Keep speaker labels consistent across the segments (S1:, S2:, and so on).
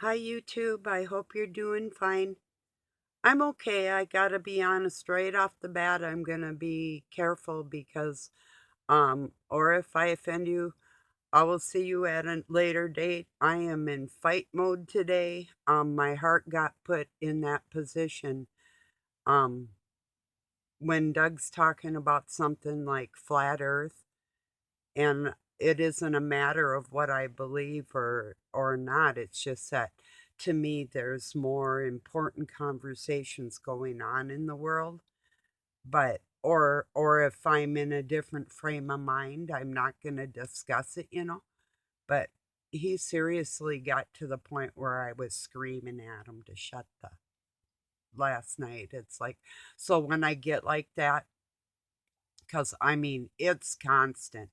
S1: Hi, YouTube. I hope you're doing fine. I'm okay. I gotta be honest right off the bat. I'm gonna be careful because, or if I offend you, I will see you at a later date. I am in fight mode today. My heart got put in that position. Um, when Doug's talking about something like flat Earth, and it isn't a matter of what I believe or not. It's just that to me there's more important conversations going on in the world, but or if I'm in a different frame of mind, I'm not going to discuss it. But he seriously got to the point where I was screaming at him to shut the last night. It's like, so when I get like that, because I mean it's constant,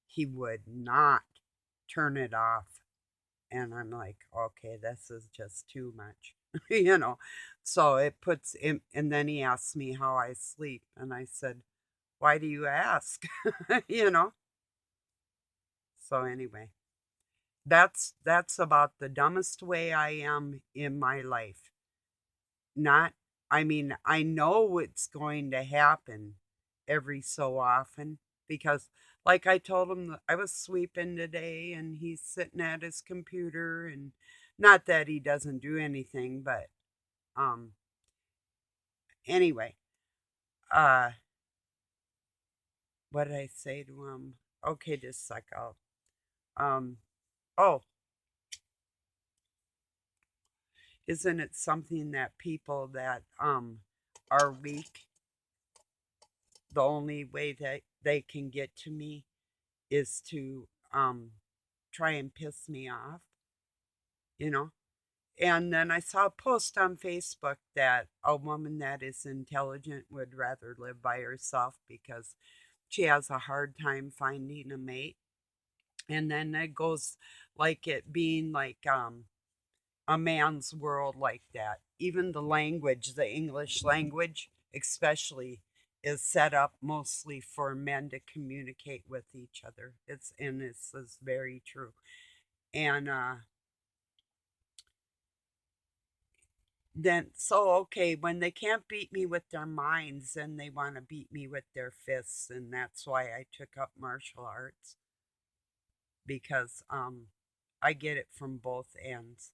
S1: he would not turn it off. And I'm like, okay, this is just too much, you know. So it puts him, and then he asks me how I sleep. And I said, why do you ask? you know? So anyway, that's about the dumbest way I am in my life. Not, I mean, I know it's going to happen every so often because, like I told him, I was sweeping today and he's sitting at his computer, and not that he doesn't do anything, but um, anyway, uh, what did I say to him? Okay, just a sec. Um, oh, isn't it something that people that are weak, the only way that they can get to me is to try and piss me off, you know? And then I saw a post on Facebook that a woman that is intelligent would rather live by herself because she has a hard time finding a mate. And then it goes like it being like a man's world like that. Even the language, the English language, especially, is set up mostly for men to communicate with each other. This is very true. And then so okay, when they can't beat me with their minds, then they want to beat me with their fists, and that's why I took up martial arts because I get it from both ends,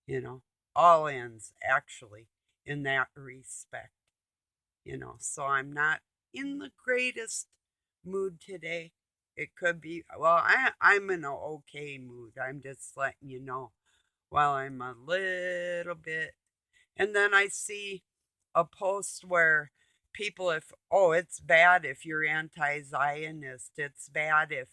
S1: you know, all ends actually in that respect. So I'm not in the greatest mood today. It could be, well, I'm in an okay mood. I'm just letting you know. While I'm a little bit. And then I see a post where people, if, oh, it's bad if you're anti Zionist. It's bad if,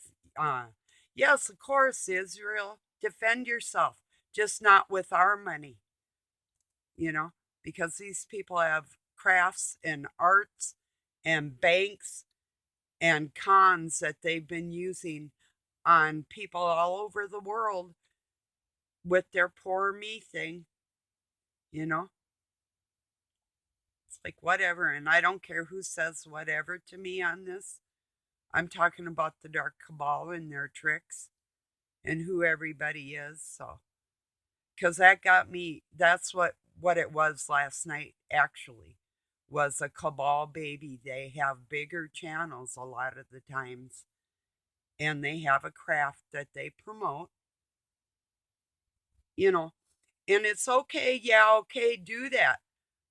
S1: yes, of course, Israel, defend yourself, just not with our money, you know, because these people have crafts and arts and banks and cons that they've been using on people all over the world with their poor me thing, you know? It's like, whatever. And I don't care who says whatever to me on this. I'm talking about the Dark Cabal and their tricks and who everybody is. So, because that got me, that's what it was last night, actually, was a Cabal baby. They have bigger channels a lot of the times, and they have a craft that they promote, you know, and it's okay. Yeah, okay, do that.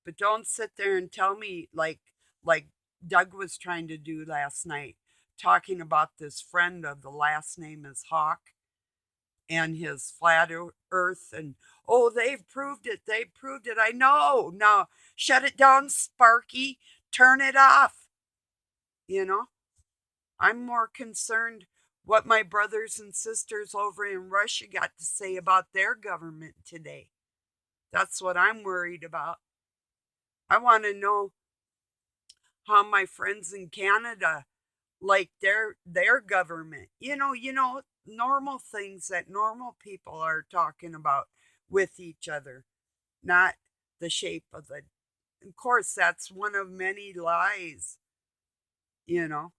S1: But don't sit there and tell me like Doug was trying to do last night, talking about this friend of the last name is Hawk and his flat earth, and oh, they've proved it. I know. Now shut it down, Sparky. Turn it off. You know? I'm more concerned what my brothers and sisters over in Russia got to say about their government today. That's what I'm worried about. I want to know how my friends in Canada like their government. Normal things that normal people are talking about with each other, not the shape of the. Of course, that's one of many lies, you know.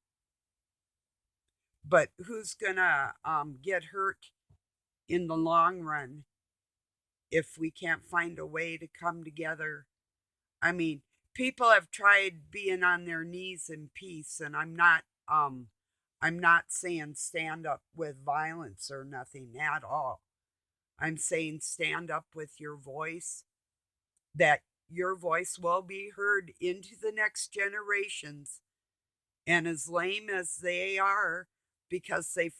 S1: But who's gonna get hurt in the long run? if we can't find a way to come together. I mean, people have tried being on their knees in peace, and I'm not saying stand up with violence or nothing at all. I'm saying stand up with your voice, that your voice will be heard into the next generations. And as lame as they are, because they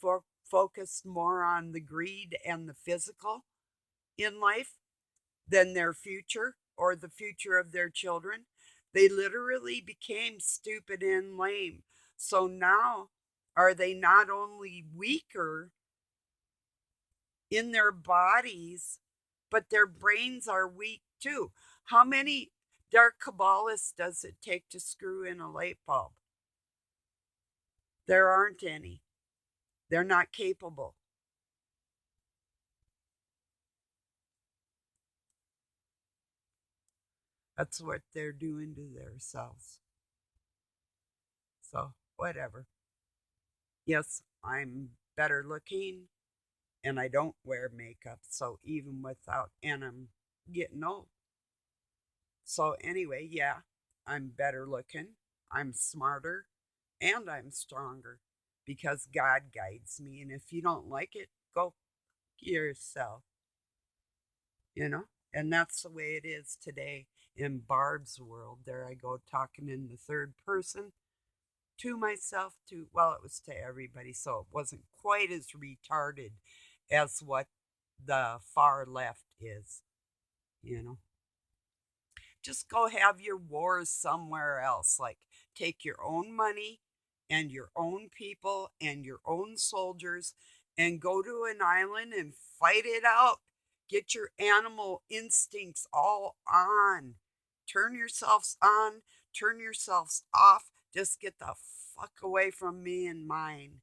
S1: focused more on the greed and the physical in life than their future or the future of their children, they literally became stupid and lame. So now, are they not only weaker in their bodies, but their brains are weak too? How many dark Kabbalists does it take to screw in a light bulb? There aren't any. They're not capable. That's what they're doing to themselves. So, whatever. Yes, I'm better looking and I don't wear makeup. So, even without, and I'm getting old. So, anyway, yeah, I'm better looking, I'm smarter, and I'm stronger because God guides me. And if you don't like it, go yourself, you know? And that's the way it is today in Barb's world. There I go talking in the third person to myself, to, well, it was to everybody. So it wasn't quite as retarded as what the far left is, you know? Just go have your wars somewhere else. Like, take your own money and your own people and your own soldiers and go to an island and fight it out. Get your animal instincts all on. Turn yourselves on, turn yourselves off. Just get the fuck away from me and mine.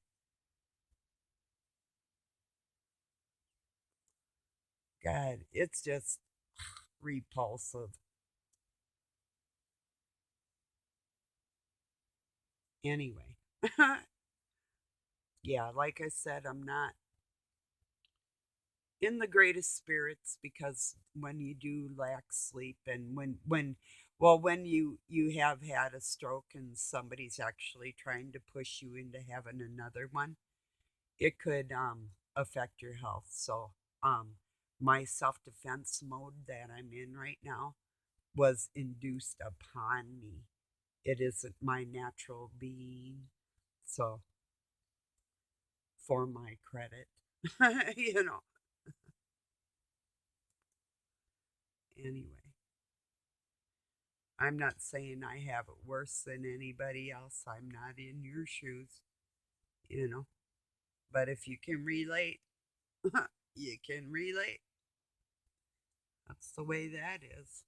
S1: God, it's just repulsive. Anyway, yeah, like I said, I'm not in the greatest spirits because when you do lack sleep and when you have had a stroke and somebody's actually trying to push you into having another one, it could affect your health. So um my self-defense mode that I'm in right now was induced upon me. It isn't my natural being. So for my credit, you know. Anyway, I'm not saying I have it worse than anybody else. I'm not in your shoes, you know. But if you can relate, you can relate. That's the way that is.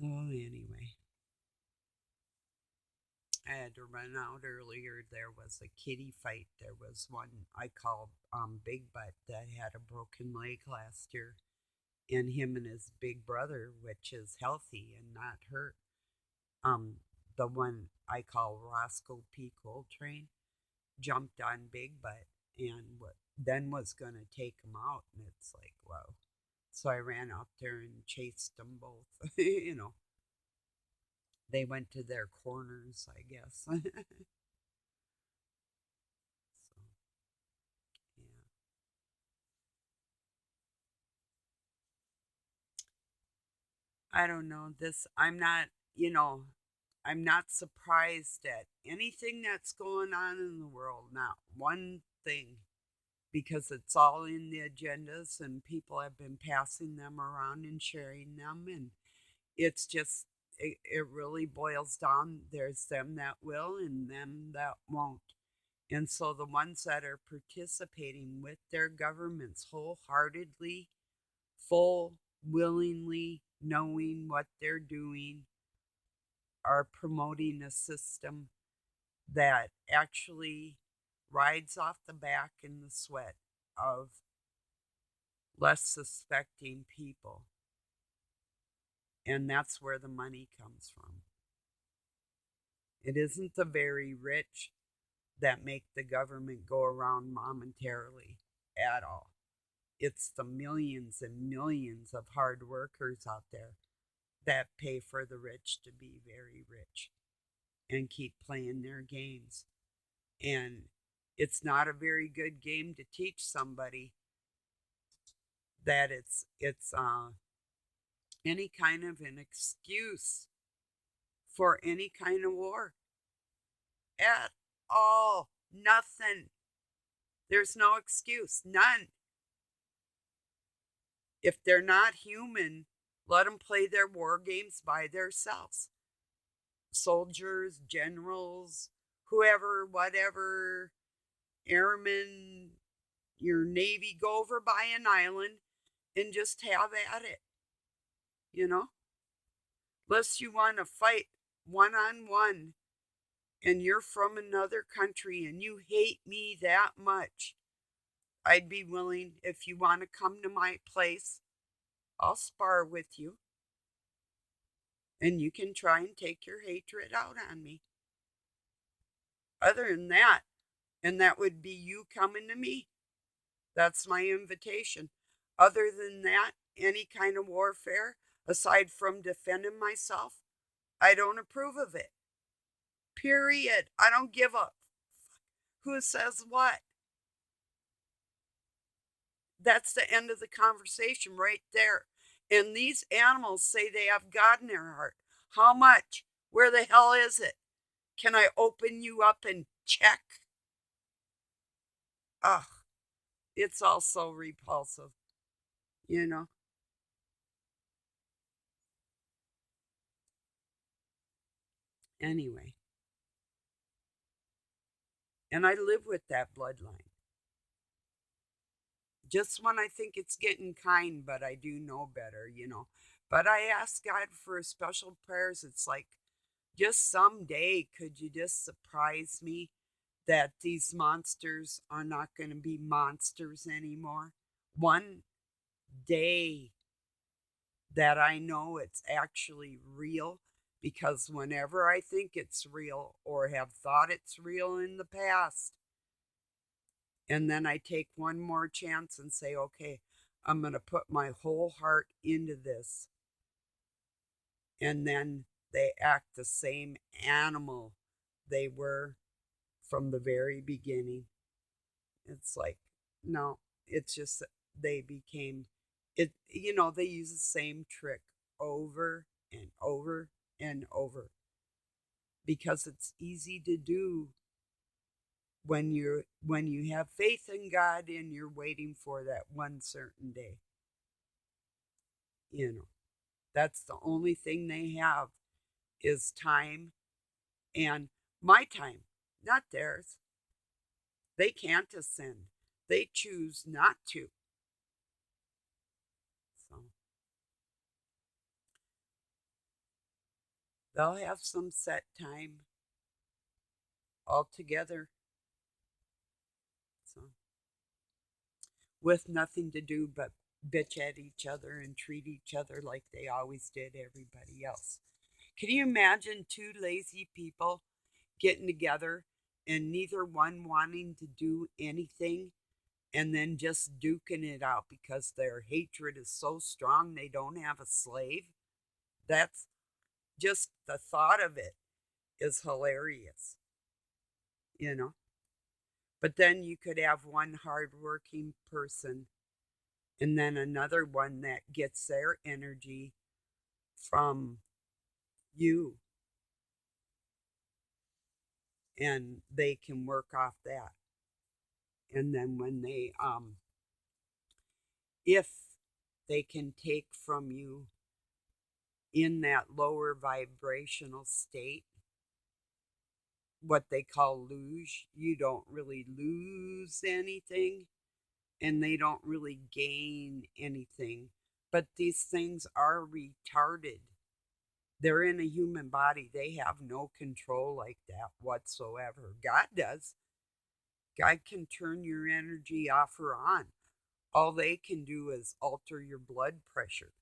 S1: So, anyway, I had to run out earlier. There was a kitty fight. There was one I called Big Butt that had a broken leg last year. And him and his big brother, which is healthy and not hurt, um, the one I call Roscoe P. Coltrane, jumped on Big Butt and then was going to take him out. And it's like, wow. So I ran out there and chased them both. You know, they went to their corners, I guess. So, yeah. I don't know. I'm not, you know, I'm not surprised at anything that's going on in the world. Not one thing, because it's all in the agendas and people have been passing them around and sharing them. And it's just, it really boils down. There's them that will and them that won't. And so the ones that are participating with their governments wholeheartedly, full, willingly, knowing what they're doing, are promoting a system that actually rides off the back and the sweat of less suspecting people. And that's where the money comes from. It isn't the very rich that make the government go around momentarily at all. It's the millions and millions of hard workers out there that pay for the rich to be very rich and keep playing their games. And it's not a very good game to teach somebody that it's any kind of an excuse for any kind of war at all. Nothing. There's no excuse. None. If they're not human, let them play their war games by themselves. Soldiers, generals, whoever, whatever, airmen, your navy, go over by an island and just have at it, you know? Unless you want to fight one on one and you're from another country and you hate me that much, I'd be willing, if you want to come to my place, I'll spar with you. And you can try and take your hatred out on me. Other than that, and that would be you coming to me, that's my invitation. Other than that, any kind of warfare, aside from defending myself, I don't approve of it. Period. I don't give a who says what. That's the end of the conversation right there. And these animals say they have God in their heart. How much? Where the hell is it? Can I open you up and check? Ugh, it's all so repulsive, you know? Anyway, and I live with that bloodline. Just when I think it's getting kind, but I do know better, you know. But I ask God for special prayers. It's like, just someday, could you just surprise me that these monsters are not going to be monsters anymore? One day that I know it's actually real, because whenever I think it's real or have thought it's real in the past, and then I take one more chance and say, okay, I'm going to put my whole heart into this. And then they act the same animal they were from the very beginning. It's like, no, it's just they became it, they use the same trick over and over and over because it's easy to do when you have faith in God and you're waiting for that one certain day. You know, that's the only thing they have is time and my time, not theirs. They can't ascend. They choose not to. So they'll have some set time altogether. So with nothing to do but bitch at each other and treat each other like they always did everybody else. Can you imagine two lazy people getting together and neither one wanting to do anything and then just duking it out because their hatred is so strong they don't have a slave? That's just the thought of it is hilarious, you know? But then you could have one hardworking person and then another one that gets their energy from you and they can work off that. And then when they if they can take from you in that lower vibrational state what they call luge, you don't really lose anything and they don't really gain anything. But these things are retarded. They're in a human body. They have no control like that whatsoever. God does. God can turn your energy off or on. All they can do is alter your blood pressure.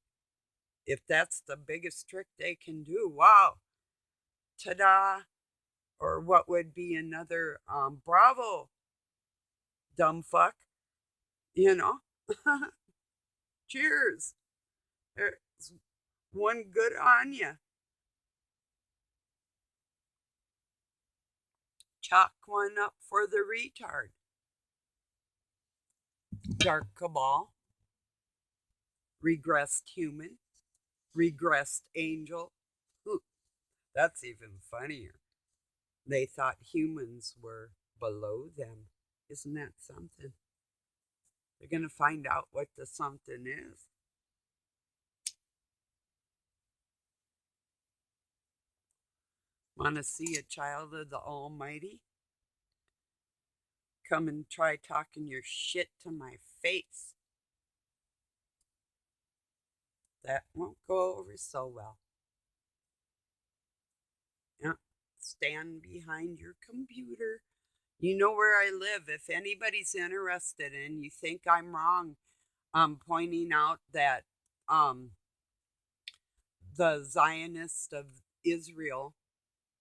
S1: If that's the biggest trick they can do, wow, ta-da. Or what would be another bravo, dumb fuck, you know? Cheers. There's one good on you. Chalk one up for the retard. Dark Cabal, regressed human, regressed angel. Ooh, that's even funnier. They thought humans were below them. Isn't that something? They're going to find out what the something is. Want to see a child of the Almighty? Come and try talking your shit to my face. That won't go over so well. Yeah. Stand behind your computer. You know where I live. If anybody's interested and you think I'm wrong, I'm pointing out that um, the Zionists of Israel,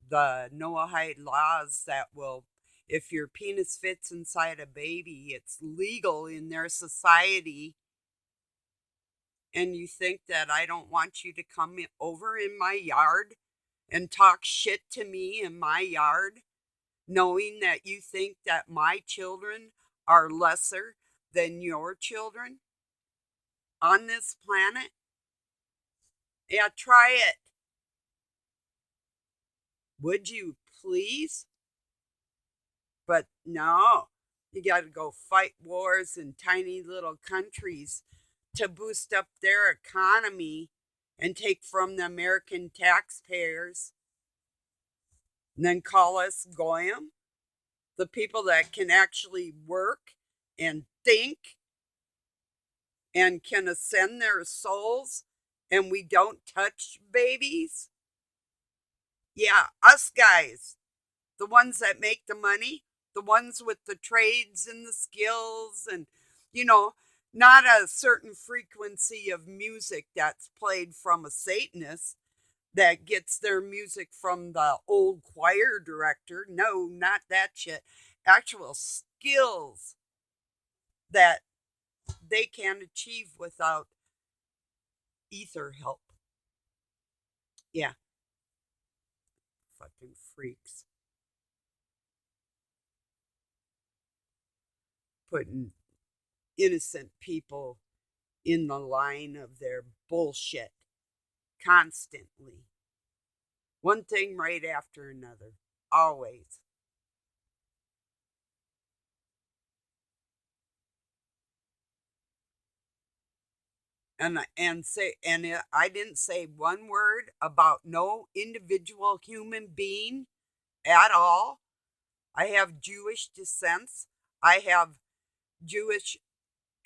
S1: the Noahide laws that will, if your penis fits inside a baby, it's legal in their society. And you think that I don't want you to come over in my yard and talk shit to me in my yard, knowing that you think that my children are lesser than your children on this planet? Yeah, try it. Would you please? But no, you got to go fight wars in tiny little countries to boost up their economy and take from the American taxpayers and then call us Goyim, the people that can actually work and think and can ascend their souls, and we don't touch babies? Yeah, us guys, the ones that make the money, the ones with the trades and the skills, and, you know, not a certain frequency of music that's played from a Satanist that gets their music from the old choir director. No, not that shit. Actual skills that they can't achieve without ether help. Yeah, fucking freaks. Putting innocent people in the line of their bullshit constantly. One thing right after another. Always. I didn't say one word about no individual human being at all. I have Jewish descents. I have Jewish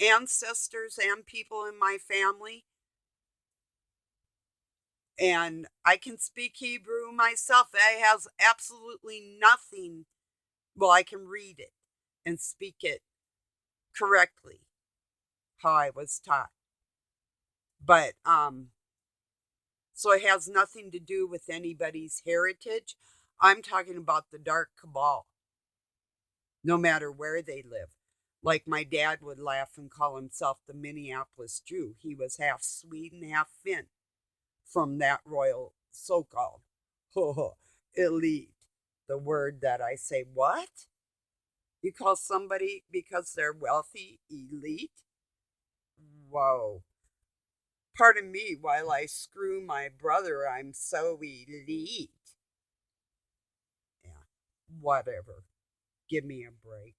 S1: ancestors and people in my family. And I can speak Hebrew myself. It has absolutely nothing. Well, I can read it and speak it correctly, how I was taught. But so it has nothing to do with anybody's heritage. I'm talking about the dark cabal, no matter where they live. Like my dad would laugh and call himself the Minneapolis Jew. He was half Swede and half Finn from that royal so called elite. The word that I say, what? You call somebody because they're wealthy elite? Whoa. Pardon me while I screw my brother, I'm so elite. Yeah, whatever. Give me a break.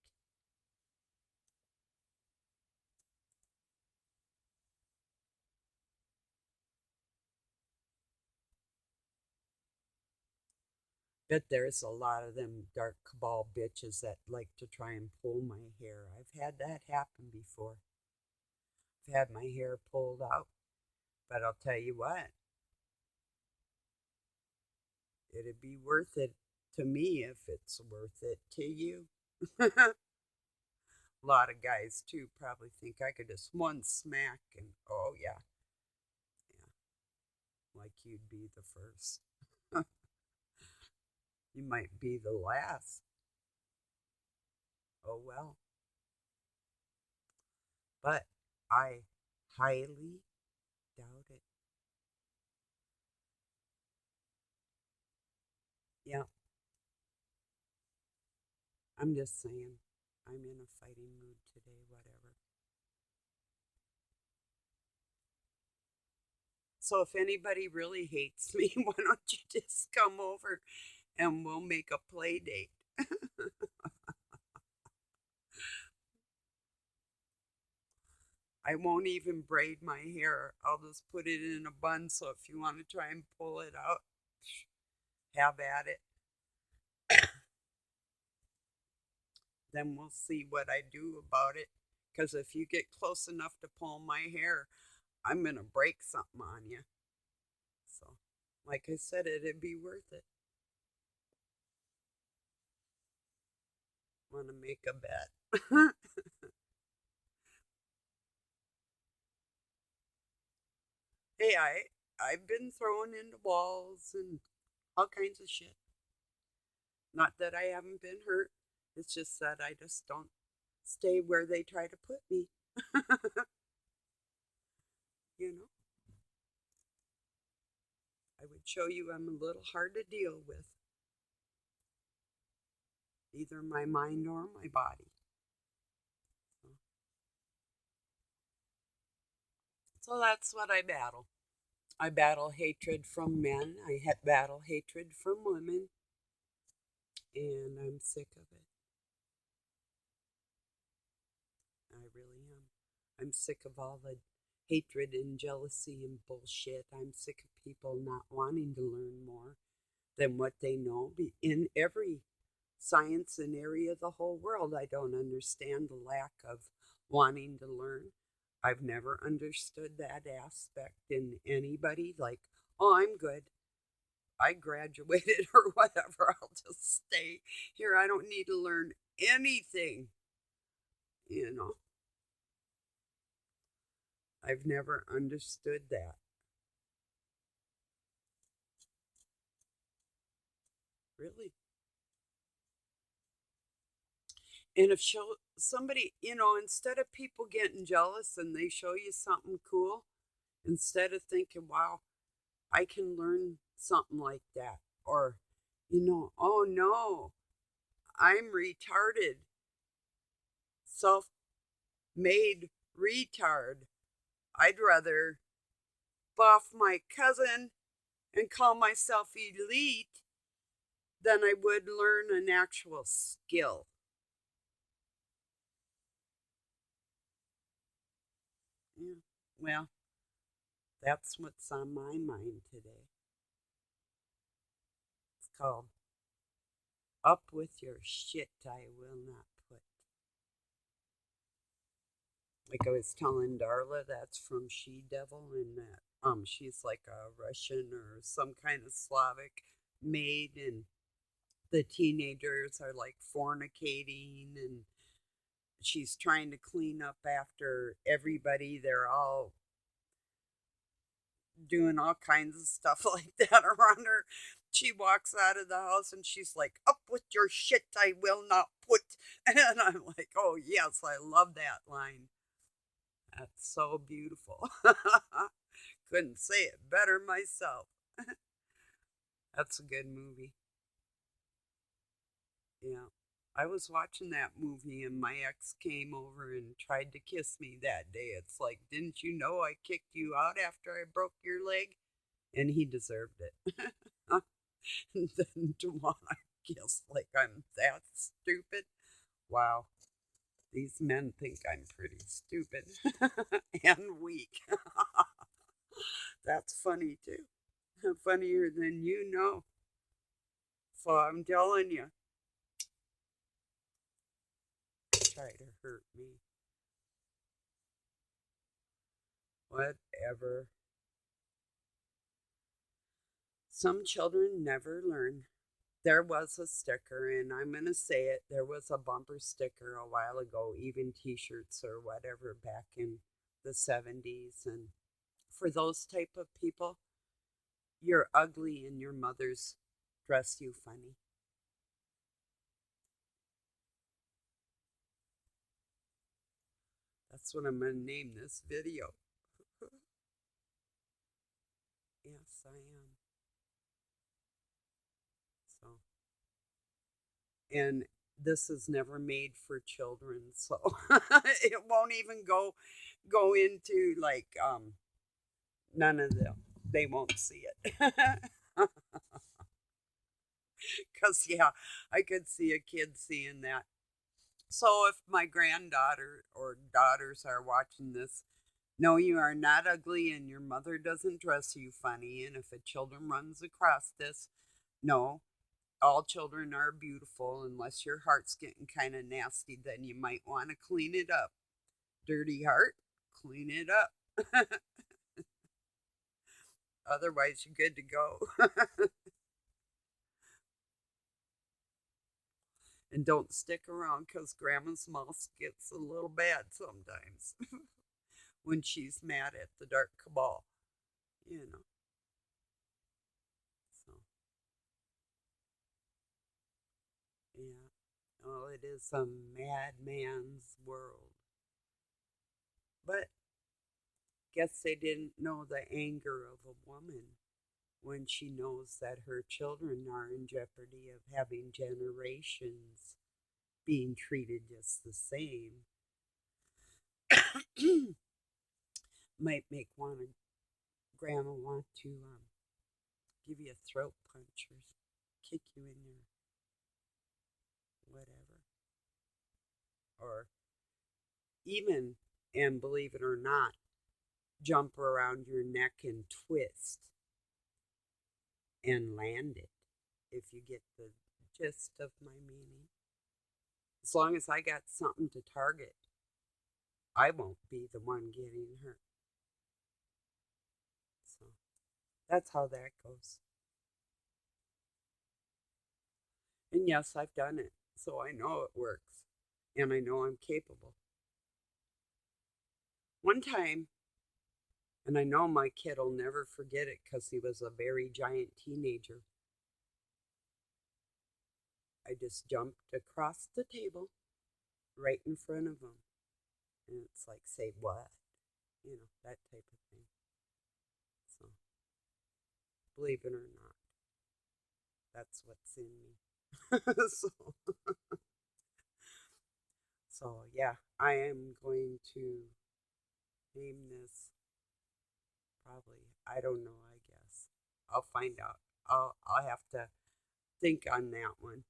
S1: Bet there's a lot of them dark cabal bitches that like to try and pull my hair. I've had that happen before. I've had my hair pulled out. But I'll tell you what, it'd be worth it to me if it's worth it to you. A lot of guys, too, probably think I could just one smack and, oh, yeah, yeah, like you'd be the first. You might be the last. Oh, well. But I highly doubt it. Yeah, I'm just saying. I'm in a fighting mood today, whatever. So if anybody really hates me, why don't you just come over and we'll make a play date? I won't even braid my hair. I'll just put it in a bun. So if you want to try and pull it out, have at it. Then we'll see what I do about it. Because if you get close enough to pull my hair, I'm going to break something on you. So, like I said, it'd be worth it. Want to make a bet? Hey, I've been thrown into walls and all kinds of shit. Not that I haven't been hurt. It's just that I just don't stay where they try to put me. You know, I would show you I'm a little hard to deal with, either my mind or my body. So that's what I battle. I battle hatred from men. Battle hatred from women, and I'm sick of it. I really am. I'm sick of all the hatred and jealousy and bullshit. I'm sick of people not wanting to learn more than what they know in every science and area of the whole world. I don't understand the lack of wanting to learn. I've never understood that aspect in anybody. Like, oh, I'm good. I graduated or whatever. I'll just stay here. I don't need to learn anything. You know, I've never understood that. Really. And if somebody, instead of people getting jealous and they show you something cool, instead of thinking, wow, I can learn something like that. Or, oh no, I'm retarded, self made retard. I'd rather buff my cousin and call myself elite than I would learn an actual skill. Yeah. Well, that's what's on my mind today. It's called Up With Your Shit I Will Not Put. Like I was telling Darla, that's from She Devil, and that she's like a Russian or some kind of Slavic maid, and the teenagers are like fornicating, and she's trying to clean up after everybody. They're all doing all kinds of stuff like that around her. She walks out of the house and she's like, Up with your shit, I will not put. And I'm like, oh, yes, I love that line. That's so beautiful. Couldn't say it better myself. That's a good movie. Yeah. I was watching that movie and my ex came over and tried to kiss me that day. It's like, didn't you know I kicked you out after I broke your leg? And he deserved it. And then to want to kiss like I'm that stupid. Wow. These men think I'm pretty stupid and weak. That's funny too. Funnier than you know. So I'm telling you, try to hurt me. Whatever. Some children never learn. There was a sticker, and I'm going to say it. There was a bumper sticker a while ago, even t shirts or whatever back in the 70s. And for those type of people, you're ugly and your mother's dress you funny. That's what I'm going to name this video. Yes, I am. So, and this is never made for children, so it won't even go into like none of them. They won't see it. Because, yeah, I could see a kid seeing that. So if my granddaughter or daughters are watching this, no, you are not ugly and your mother doesn't dress you funny. And if a children runs across this, no, all children are beautiful unless your heart's getting kind of nasty. Then you might want to clean it up. Dirty heart, clean it up. Otherwise, you're good to go. And don't stick around because Grandma's mouse gets a little bad sometimes when she's mad at the dark cabal, you know. So, yeah. Oh, it is a madman's world. But guess they didn't know the anger of a woman when she knows that her children are in jeopardy of having generations being treated just the same. Might make grandma want to give you a throat punch or kick you in your whatever. Or even, and believe it or not, jump around your neck and twist and land it, if you get the gist of my meaning. As long as I got something to target, I won't be the one getting hurt. So that's how that goes. And yes, I've done it, so I know it works, and I know I'm capable. One time, and I know my kid will never forget it because he was a very giant teenager, I just jumped across the table right in front of him. And it's like, say what? You know, that type of thing. So, believe it or not, that's what's in me. So yeah, I am going to name this probably, I don't know, I guess. I'll find out. I'll have to think on that one.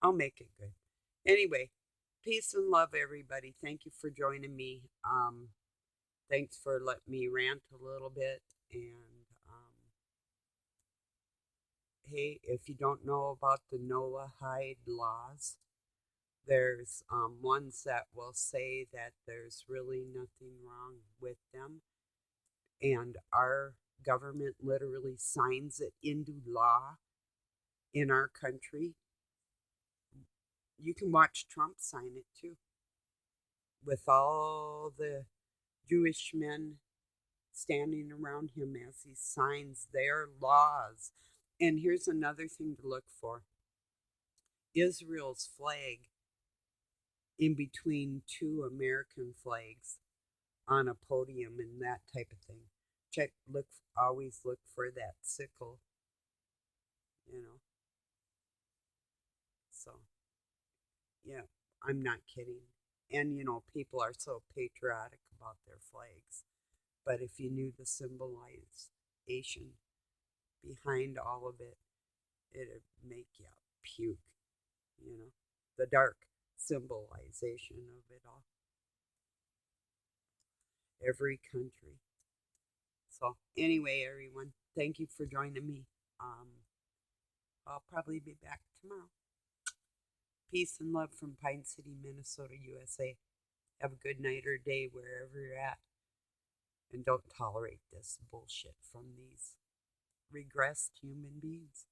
S1: I'll make it good. Anyway, peace and love, everybody. Thank you for joining me. Thanks for letting me rant a little bit. And hey, if you don't know about the Noahide laws, there's ones that will say that there's really nothing wrong with them. And our government literally signs it into law in our country. You can watch Trump sign it too, with all the Jewish men standing around him as he signs their laws. And here's another thing to look for: Israel's flag in between two American flags on a podium and that type of thing. Always look for that sickle, you know. So, yeah, I'm not kidding. And, you know, people are so patriotic about their flags. But if you knew the symbolization behind all of it, it'd make you puke, you know, the dark symbolization of it all. Every country. So, anyway, everyone, thank you for joining me. I'll probably be back tomorrow. Peace and love from Pine City, Minnesota, USA. Have a good night or day wherever you're at. And don't tolerate this bullshit from these regressed human beings.